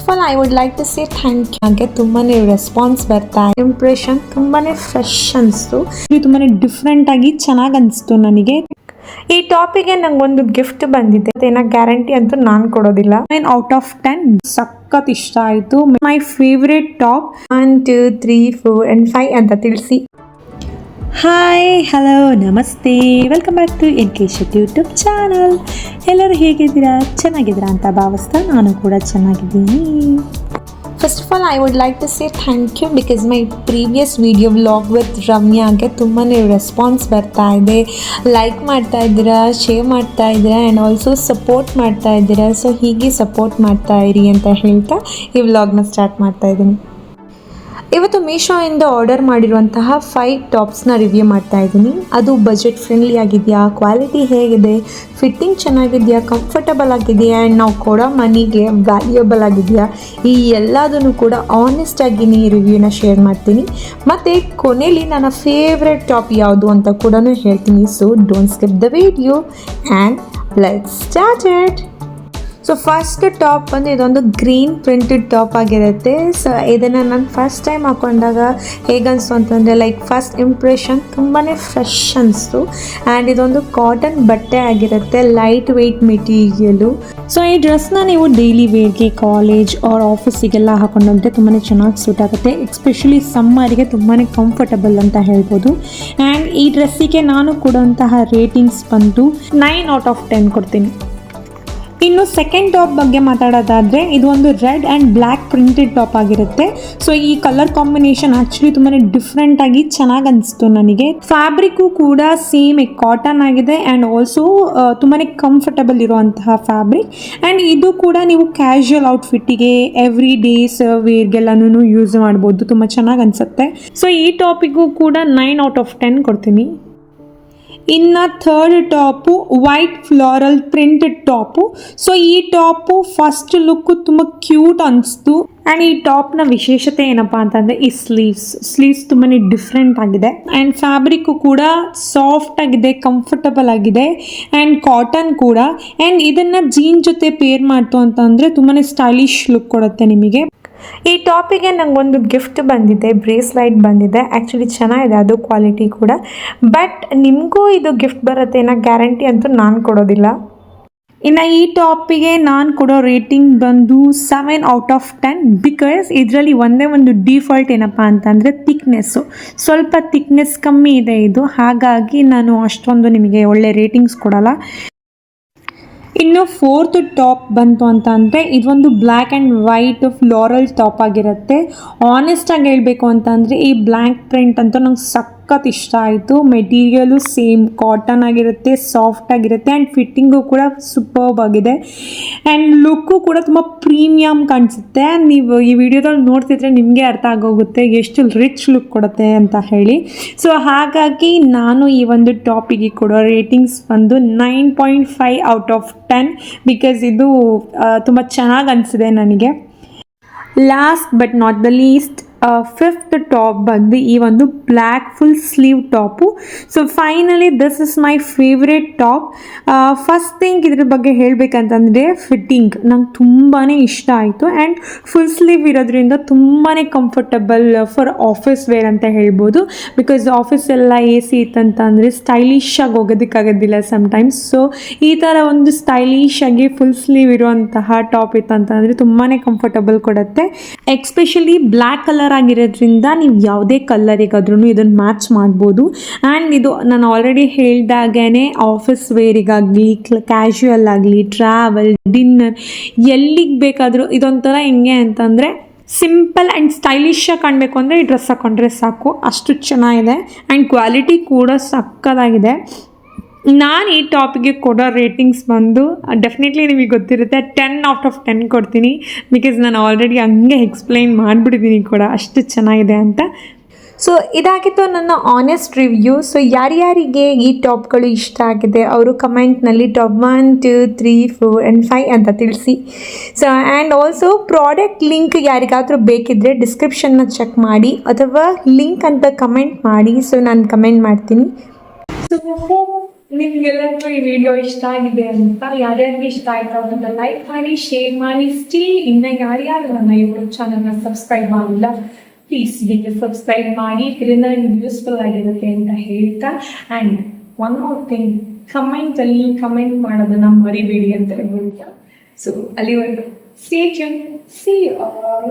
Of all I would like to say thank you. ಹಾಗೆ ತುಂಬಾನೇ response ಬರ್ತಾ impression ತುಂಬಾನೇ ಫ್ರೆಶ್ ಅನಿಸ್ತು, ತುಂಬಾನೇ ಡಿಫ್ರೆಂಟ್ ಆಗಿ ಚೆನ್ನಾಗಿ ಅನಿಸ್ತು ನನಗೆ. ಈ ಟಾಪಿಗೆ ನಂಗೊಂದು ಗಿಫ್ಟ್ ಬಂದಿದೆ, ಅದೇನ ಗ್ಯಾರಂಟಿ ಅಂತೂ ನಾನು ಕೊಡೋದಿಲ್ಲ. 9 ಔಟ್ ಆಫ್ 10 ಸಖತ್ ಇಷ್ಟ ಆಯಿತು. ಮೈ ಫೇವ್ರೆಟ್ ಟಾಪ್ 1 2 3 4 and 5 ಅಂತ ತಿಳಿಸಿ. ಹಾಯ್, ಹಲೋ, ನಮಸ್ತೆ, welcome back to NK Shetty YouTube channel. ಎಲ್ಲರೂ ಹೇಗಿದ್ದೀರಾ? ಚೆನ್ನಾಗಿದ್ದೀರಾ ಅಂತ ಭಾವಿಸ್ತಾ ನಾನು ಕೂಡ ಚೆನ್ನಾಗಿದ್ದೀನಿ. First of all I would like to say thank you because my previous video vlog with ರಮ್ಯಾಗೆ ತುಂಬಾ ರೆಸ್ಪಾನ್ಸ್ ಬರ್ತಾ ಇದೆ. ಲೈಕ್ ಮಾಡ್ತಾ ಇದ್ದೀರಾ, ಶೇರ್ ಮಾಡ್ತಾ ಇದ್ದೀರಾ ಆ್ಯಂಡ್ ಆಲ್ಸೋ ಸಪೋರ್ಟ್ ಮಾಡ್ತಾ ಇದ್ದೀರಾ. ಸೊ ಹೀಗೆ ಸಪೋರ್ಟ್ ಮಾಡ್ತಾ ಇರಿ ಅಂತ ಹೇಳ್ತಾ ಈ ವ್ಲಾಗ್ನ ಸ್ಟಾರ್ಟ್ ಮಾಡ್ತಾ ಇದ್ದೀನಿ. ಇವತ್ತು ಮೀಶೋಯಿಂದ ಆರ್ಡರ್ ಮಾಡಿರುವಂತಹ 5 ಟಾಪ್ಸ್ನ ರಿವ್ಯೂ ಮಾಡ್ತಾ ಇದ್ದೀನಿ. ಅದು ಬಜೆಟ್ ಫ್ರೆಂಡ್ಲಿ ಆಗಿದೆಯಾ, ಕ್ವಾಲಿಟಿ ಹೇಗಿದೆ, ಫಿಟ್ಟಿಂಗ್ ಚೆನ್ನಾಗಿದೆಯಾ, ಕಂಫರ್ಟಬಲ್ ಆಗಿದೆಯಾ ಆ್ಯಂಡ್ ನಾವು ಕೊಡೋ ಮನಿಗೆ ವ್ಯಾಲ್ಯೂಯಬಲ್ ಆಗಿದೆಯಾ, ಈ ಎಲ್ಲದನ್ನು ಕೂಡ ಆನೆಸ್ಟಾಗಿ ಈ ರಿವ್ಯೂನ ಶೇರ್ ಮಾಡ್ತೀನಿ. ಮತ್ತು ಕೊನೆಯಲ್ಲಿ ನನ್ನ ಫೇವ್ರೆಟ್ ಟಾಪ್ ಯಾವುದು ಅಂತ ಕೂಡ ಹೇಳ್ತೀನಿ. So don't skip the video and let's start it. So first top ಬಂದು ಇದೊಂದು ಗ್ರೀನ್ ಪ್ರಿಂಟೆಡ್ ಟಾಪ್ ಆಗಿರುತ್ತೆ. ಸೊ ಇದನ್ನು ನಾನು ಫಸ್ಟ್ ಟೈಮ್ ಹಾಕೊಂಡಾಗ ಹೇಗನ್ನಿಸ್ತು ಅಂತಂದರೆ ಲೈಕ್ ಫಸ್ಟ್ ಇಂಪ್ರೆಷನ್ ತುಂಬಾ ಫ್ರೆಶ್ ಅನಿಸ್ತು. ಆ್ಯಂಡ್ ಇದೊಂದು ಕಾಟನ್ ಬಟ್ಟೆ ಆಗಿರುತ್ತೆ, ಲೈಟ್ ವೆಯ್ಟ್ ಮೆಟೀರಿಯಲು. ಸೊ ಈ ಡ್ರೆಸ್ನ ನೀವು ಡೈಲಿ ವೇರ್ಗೆ, ಕಾಲೇಜ್ ಆರ್ ಆಫೀಸಿಗೆಲ್ಲ ಹಾಕೊಂಡಂತೆ ತುಂಬಾ ಚೆನ್ನಾಗಿ ಸೂಟ್ ಆಗುತ್ತೆ. ಎಸ್ಪೆಷಲಿ ಸಮ್ಮರಿಗೆ ತುಂಬಾ ಕಂಫರ್ಟಬಲ್ ಅಂತ ಹೇಳ್ಬೋದು. ಆ್ಯಂಡ್ ಈ ಡ್ರೆಸ್ಸಿಗೆ ನಾನು ಕೊಡುವಂತಹ ರೇಟಿಂಗ್ಸ್ ಬಂದು 9 ಔಟ್ ಆಫ್ 10 ಕೊಡ್ತೀನಿ. ಇನ್ನು ಸೆಕೆಂಡ್ ಟಾಪ್ ಬಗ್ಗೆ ಮಾತಾಡೋದಾದರೆ ಇದು ಒಂದು red and black printed top ಆಗಿರುತ್ತೆ. ಸೊ ಈ ಕಲರ್ ಕಾಂಬಿನೇಷನ್ ಆ್ಯಕ್ಚುಲಿ ತುಂಬಾ ಡಿಫ್ರೆಂಟಾಗಿ ಚೆನ್ನಾಗಿ ಅನಿಸ್ತು ನನಗೆ. ಫ್ಯಾಬ್ರಿಕ್ಕು ಕೂಡ ಸೇಮ್ ಕಾಟನ್ ಆಗಿದೆ ಆ್ಯಂಡ್ ಆಲ್ಸೋ ತುಂಬಾ ಕಂಫರ್ಟಬಲ್ ಇರುವಂತಹ ಫ್ಯಾಬ್ರಿಕ್. ಆ್ಯಂಡ್ ಇದು ಕೂಡ ನೀವು ಕ್ಯಾಶುವಲ್ ಔಟ್ಫಿಟ್ಟಿಗೆ, ಎವ್ರಿ ಡೇಸ್ ವೇರ್ಗೆಲ್ಲನೂ ಯೂಸ್ ಮಾಡ್ಬೋದು, ತುಂಬ ಚೆನ್ನಾಗಿ ಅನಿಸುತ್ತೆ. ಸೊ ಈ ಟಾಪಿಗೂ ಕೂಡ 9 ಔಟ್ ಆಫ್ 10 ಕೊಡ್ತೀನಿ. ಇನ್ನು third top white floral printed top. So ಈ ಟಾಪು ಫಸ್ಟ್ ಲುಕ್ಕು ತುಂಬ ಕ್ಯೂಟ್ ಅನಿಸ್ತು. ಆ್ಯಂಡ್ ಈ ಟಾಪ್ನ ವಿಶೇಷತೆ ಏನಪ್ಪ ಅಂತಂದರೆ ಈ ಸ್ಲೀವ್ಸ್ ತುಂಬಾ ಡಿಫ್ರೆಂಟ್ ಆಗಿದೆ. ಆ್ಯಂಡ್ ಫ್ಯಾಬ್ರಿಕ್ಕು ಕೂಡ ಸಾಫ್ಟ್ ಆಗಿದೆ, ಕಂಫರ್ಟಬಲ್ ಆಗಿದೆ ಆ್ಯಂಡ್ ಕಾಟನ್ ಕೂಡ. ಆ್ಯಂಡ್ ಇದನ್ನು ಜೀನ್ ಜೊತೆ ಪೇರ್ ಮಾಡ್ತು ಅಂತಂದರೆ ತುಂಬಾ ಸ್ಟೈಲಿಶ್ ಲುಕ್ ಕೊಡುತ್ತೆ ನಿಮಗೆ. ಈ ಟಾಪಿಗೆ ನನಗೊಂದು ಗಿಫ್ಟ್ ಬಂದಿದೆ, ಬ್ರೇಸ್ಲೈಟ್ ಬಂದಿದೆ. ಆ್ಯಕ್ಚುಲಿ ಚೆನ್ನಾಗಿದೆ ಅದು ಕ್ವಾಲಿಟಿ ಕೂಡ. ಬಟ್ ನಿಮಗೂ ಇದು ಗಿಫ್ಟ್ ಬರುತ್ತೆ ಅನ್ನೋ ಗ್ಯಾರಂಟಿ ಅಂತೂ ನಾನು ಕೊಡೋದಿಲ್ಲ. ಇನ್ನು ಈ ಟಾಪಿಗೆ ನಾನು ಕೊಡೋ ರೇಟಿಂಗ್ ಬಂದು 7 ಔಟ್ ಆಫ್ 10 ಬಿಕಾಸ್ ಇದರಲ್ಲಿ ಒಂದೇ ಒಂದು ಡಿಫಾಲ್ಟ್ ಏನಪ್ಪ ಅಂತಂದರೆ ಥಿಕ್ನೆಸ್ಸು. ಸ್ವಲ್ಪ ಥಿಕ್ನೆಸ್ ಕಮ್ಮಿ ಇದೆ ಇದು, ಹಾಗಾಗಿ ನಾನು ಅಷ್ಟೊಂದು ನಿಮಗೆ ಒಳ್ಳೆ ರೇಟಿಂಗ್ಸ್ ಕೊಡಲ್ಲ. ಇನ್ನು ಫೋರ್ತ್ ಟಾಪ್ ಬಂತು ಅಂತ ಅಂದರೆ ಇದೊಂದು black and white floral top ಆಗಿರುತ್ತೆ. ಆನೆಸ್ಟಾಗಿ ಹೇಳಬೇಕು ಅಂತಂದರೆ ಈ ಬ್ಲ್ಯಾಕ್ ಪ್ರಿಂಟ್ ಅಂತೂ ನಂಗೆ ಸಖತ್ ಇಷ್ಟ ಆಯಿತು. ಮೆಟೀರಿಯಲು ಸೇಮ್ ಕಾಟನ್ ಆಗಿರುತ್ತೆ, ಸಾಫ್ಟ್ ಆಗಿರುತ್ತೆ ಆ್ಯಂಡ್ ಫಿಟ್ಟಿಂಗು ಕೂಡ ಸೂಪರ್ಬ್ ಆಗಿದೆ. ಆ್ಯಂಡ್ ಲುಕ್ಕು ಕೂಡ ತುಂಬ ಪ್ರೀಮಿಯಮ್ ಕಾಣಿಸುತ್ತೆ. ನೀವು ಈ ವಿಡಿಯೋದಲ್ಲಿ ನೋಡ್ತಿದ್ರೆ ನಿಮಗೆ ಅರ್ಥ ಆಗೋಗುತ್ತೆ ಎಷ್ಟು ರಿಚ್ ಲುಕ್ ಕೊಡುತ್ತೆ ಅಂತ ಹೇಳಿ. ಸೊ ಹಾಗಾಗಿ ನಾನು ಈ ಒಂದು ಟಾಪಿಗೆ ಕೊಡೋ ರೇಟಿಂಗ್ಸ್ ಬಂದು 9.5 ಔಟ್ ಆಫ್ 10 ಬಿಕಾಸ್ ಇದು ತುಂಬ ಚೆನ್ನಾಗಿ ಅನಿಸಿದೆ ನನಗೆ. Last but not the least fifth top ಬಂದು ಈ ಒಂದು black full sleeve top. So finally this is my favourite top. First thing ಇದ್ರ ಬಗ್ಗೆ ಹೇಳಬೇಕಂತಂದರೆ ಫಿಟ್ಟಿಂಗ್ ನಂಗೆ ತುಂಬಾ ಇಷ್ಟ ಆಯಿತು. ಆ್ಯಂಡ್ ಫುಲ್ ಸ್ಲೀವ್ ಇರೋದ್ರಿಂದ ತುಂಬಾ ಕಂಫರ್ಟಬಲ್ ಫಾರ್ ಆಫೀಸ್ ವೇರ್ ಅಂತ ಹೇಳ್ಬೋದು. ಬಿಕಾಸ್ ಆಫೀಸೆಲ್ಲ AC ಇತ್ತಂತಂದರೆ ಸ್ಟೈಲಿಶ್ ಆಗಿ ಹೋಗೋದಕ್ಕಾಗೋದಿಲ್ಲ ಸಮ್ಟೈಮ್ಸ್. ಸೊ ಈ ಥರ ಒಂದು ಸ್ಟೈಲಿಶ್ ಆಗಿ ಫುಲ್ ಸ್ಲೀವ್ ಇರುವಂತಹ ಟಾಪ್ ಇತ್ತಂತಂದರೆ ತುಂಬಾ ಕಂಫರ್ಟಬಲ್ ಕೊಡುತ್ತೆ. ಎಕ್ಸ್ಪೆಷಲಿ ಬ್ಲ್ಯಾಕ್ ಕಲರ್ ಆಗಿರೋದ್ರಿಂದ ನೀವು ಯಾವುದೇ ಕಲರಿಗಾದ್ರೂ ಇದನ್ನು ಮ್ಯಾಚ್ ಮಾಡ್ಬೋದು. ಆ್ಯಂಡ್ ಇದು ನಾನು ಆಲ್ರೆಡಿ ಹೇಳ್ದಾಗೇ ಆಫೀಸ್ ವೇರಿಗಾಗಲಿ, ಕ್ಯಾಶುವಲ್ ಆಗಲಿ, ಟ್ರಾವೆಲ್, ಡಿನ್ನರ್ ಎಲ್ಲಿಗೆ ಬೇಕಾದರೂ ಇದೊಂಥರ ಹೆಂಗೆ ಅಂತಂದರೆ ಸಿಂಪಲ್ ಆ್ಯಂಡ್ ಸ್ಟೈಲಿಶಾಗಿ ಕಾಣಬೇಕು ಅಂದರೆ ಈ ಡ್ರೆಸ್ ಹಾಕೊಂಡ್ರೆ ಸಾಕು, ಅಷ್ಟು ಚೆನ್ನಾಗಿದೆ. ಆ್ಯಂಡ್ ಕ್ವಾಲಿಟಿ ಕೂಡ ಸಕ್ಕತ್ತಾಗಿದೆ. ನಾನು ಈ ಟಾಪಿಗೆ ಕೊಡೋ ರೇಟಿಂಗ್ಸ್ ಬಂದು ಡೆಫಿನೆಟ್ಲಿ ನಿಮಗೆ ಗೊತ್ತಿರುತ್ತೆ 10 ಔಟ್ ಆಫ್ 10 ಕೊಡ್ತೀನಿ. ಬಿಕಾಸ್ ನಾನು ಆಲ್ರೆಡಿ ಹಂಗೆ ಎಕ್ಸ್ಪ್ಲೈನ್ ಮಾಡಿಬಿಟ್ಟಿದ್ದೀನಿ ಕೂಡ ಅಷ್ಟು ಚೆನ್ನಾಗಿದೆ ಅಂತ. ಸೊ ಇದಾಗಿತ್ತು ನನ್ನ ಆನೆಸ್ಟ್ ರಿವ್ಯೂ. ಸೊ ಯಾರ್ಯಾರಿಗೆ ಈ ಟಾಪ್ಗಳು ಇಷ್ಟ ಆಗಿದೆ ಅವರು ಕಮೆಂಟ್ನಲ್ಲಿ ಟಾಪ್ 1 2 3 4 and 5 ಅಂತ ತಿಳಿಸಿ. So and also product link ಯಾರಿಗಾದರೂ ಬೇಕಿದ್ದರೆ ಡಿಸ್ಕ್ರಿಪ್ಷನ್ನ ಚೆಕ್ ಮಾಡಿ ಅಥವಾ ಲಿಂಕ್ ಅಂತ ಕಮೆಂಟ್ ಮಾಡಿ. ಸೊ ನಾನು ಕಮೆಂಟ್ ಮಾಡ್ತೀನಿ. ನಿಮ್ಗೆಲ್ಲರಿಗೂ ಈ ವಿಡಿಯೋ ಇಷ್ಟ ಆಗಿದೆ ಅಂತ, ಯಾರ್ಯಾರಿಗೆ ಇಷ್ಟ ಆಯ್ತು ಅಂತ ಲೈಕ್ ಮಾಡಿ, ಶೇರ್ ಮಾಡಿ. ಸ್ಟಿಲ್ ಇನ್ನು ಯಾರ್ಯಾರು ನನ್ನ ಯೂಟ್ಯೂಬ್ ಚಾನಲ್ನ ಸಬ್ಸ್ಕ್ರೈಬ್ ಮಾಡಿಲ್ಲ, ಪ್ಲೀಸ್ ಇದಕ್ಕೆ ಸಬ್ಸ್ಕ್ರೈಬ್ ಮಾಡಿ, ಇದರಿಂದ ನಿಮ್ಗೆ ಯೂಸ್ಫುಲ್ ಆಗಿರುತ್ತೆ ಅಂತ ಹೇಳ್ತಾ. ಆ್ಯಂಡ್ ಒನ್ ಮೋರ್ ಥಿಂಗ್, ಕಮೆಂಟಲ್ಲಿ ಕಮೆಂಟ್ ಮಾಡೋದನ್ನ ಮರಿಬೇಡಿ ಅಂತ ಹೇಳ್ತಾ. ಸೊ ಅಲ್ಲಿವರೆಗೂ stay tuned. See you all.